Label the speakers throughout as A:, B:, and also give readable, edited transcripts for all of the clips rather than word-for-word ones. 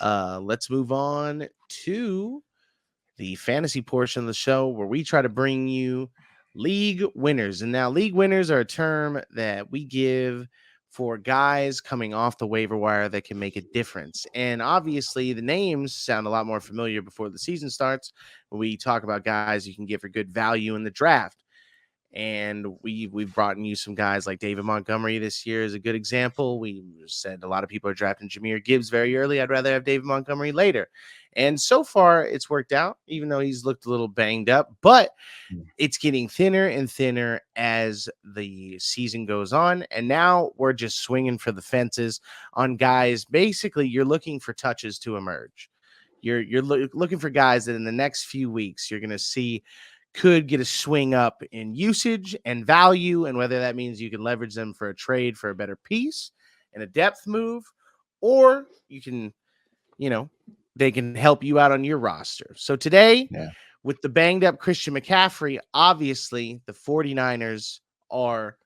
A: Let's move on to the fantasy portion of the show where we try to bring you league winners. And now league winners are a term that we give for guys coming off the waiver wire that can make a difference. And obviously the names sound a lot more familiar before the season starts. We talk about guys you can get for good value in the draft. And we've brought in you some guys like David Montgomery this year is a good example. We said a lot of people are drafting Jahmyr Gibbs very early. I'd rather have David Montgomery later. And so far it's worked out, even though he's looked a little banged up, but it's getting thinner and thinner as the season goes on. And now we're just swinging for the fences on guys. Basically, you're looking for touches to emerge. You're looking for guys that in the next few weeks you're going to see could get a swing up in usage and value, and whether that means you can leverage them for a trade for a better piece and a depth move, or you can, they can help you out on your roster. So today, with the banged up Christian McCaffrey, obviously the 49ers are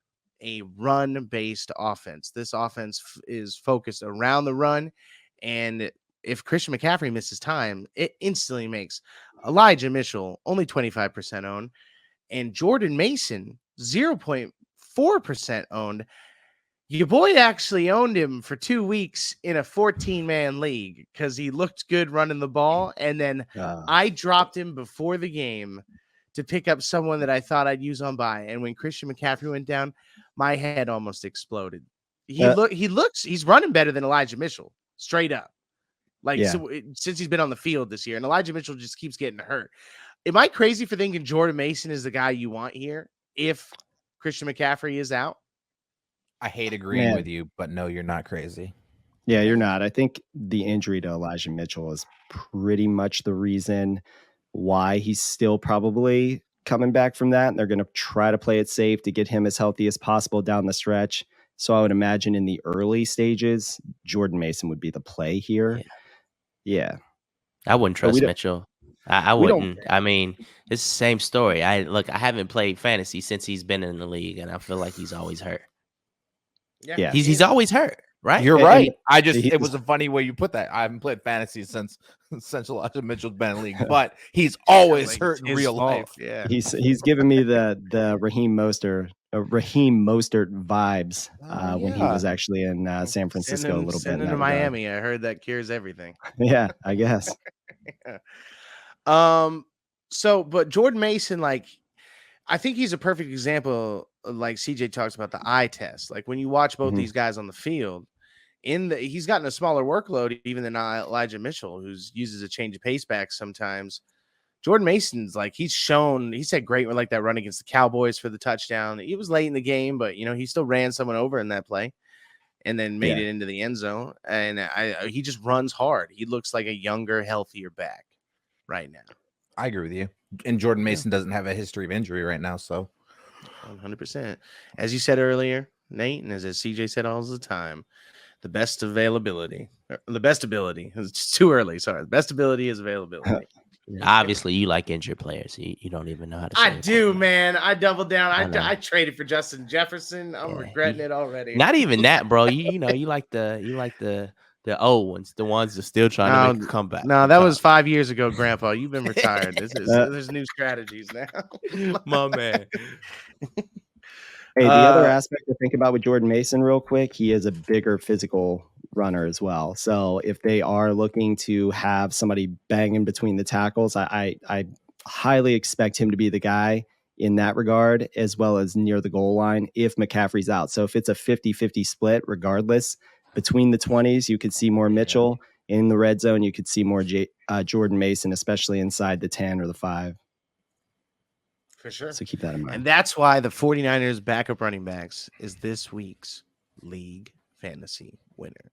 A: a run-based offense. This offense is focused around the run, and if Christian McCaffrey misses time, it instantly makes Elijah Mitchell only 25% owned and Jordan Mason 0.4% owned. Your boy actually owned him for 2 weeks in a 14-man league because he looked good running the ball. And then I dropped him before the game to pick up someone that I thought I'd use on bye. And when Christian McCaffrey went down, my head almost exploded. He's running better than Elijah Mitchell, straight up. Since he's been on the field this year, and Elijah Mitchell just keeps getting hurt. Am I crazy for thinking Jordan Mason is the guy you want here if Christian McCaffrey is out?
B: I hate agreeing with you, but no, you're not crazy.
C: Yeah, you're not. I think the injury to Elijah Mitchell is pretty much the reason why he's still probably coming back from that. And they're going to try to play it safe to get him as healthy as possible down the stretch. So I would imagine in the early stages, Jordan Mason would be the play here. Yeah.
D: I wouldn't trust Mitchell. I wouldn't. I mean, it's the same story. I haven't played fantasy since he's been in the league, and I feel like he's always hurt.
A: Yeah.
D: He's always hurt, right?
B: You're right. It was a funny way you put that. I haven't played fantasy since Elijah Mitchell's been in the league, but he's always hurt in real life.
A: Yeah.
C: He's giving me the Raheem Mostert vibes when he was actually in San Francisco a little bit.
A: In Miami, I heard that cures everything.
C: Yeah, I guess.
A: But Jordan Mason, I think he's a perfect example. Like CJ talks about the eye test. Like when you watch both these guys on the field, he's gotten a smaller workload even than Elijah Mitchell, who uses a change of pace back sometimes. Jordan Mason's he's had great like that run against the Cowboys for the touchdown. It was late in the game, but he still ran someone over in that play and then made it into the end zone. And he just runs hard. He looks like a younger, healthier back right now.
B: I agree with you. And Jordan Mason doesn't have a history of injury right now, so
A: 100%. As you said earlier, Nate, and as CJ said all the time, the best ability. It's too early. Sorry. The best ability is availability.
D: Obviously, you like injured players. You don't even know how to say
A: I do, man. I doubled down. I traded for Justin Jefferson. I'm regretting it already.
D: Not even that, bro. You like the old ones, the ones that still trying to make a comeback.
A: No, that was 5 years ago, Grandpa. You've been retired. There's new strategies now.
D: My man.
C: Hey, the other aspect to think about with Jordan Mason real quick, he is a bigger physical runner as well. So if they are looking to have somebody banging between the tackles, I highly expect him to be the guy in that regard, as well as near the goal line if McCaffrey's out. So if it's a 50-50 split, regardless, between the 20s, you could see more Mitchell. In the red zone, you could see more Jordan Mason, especially inside the 10 or the 5.
A: For sure.
C: So keep that in mind.
A: And that's why the 49ers backup running backs is this week's league fantasy winner.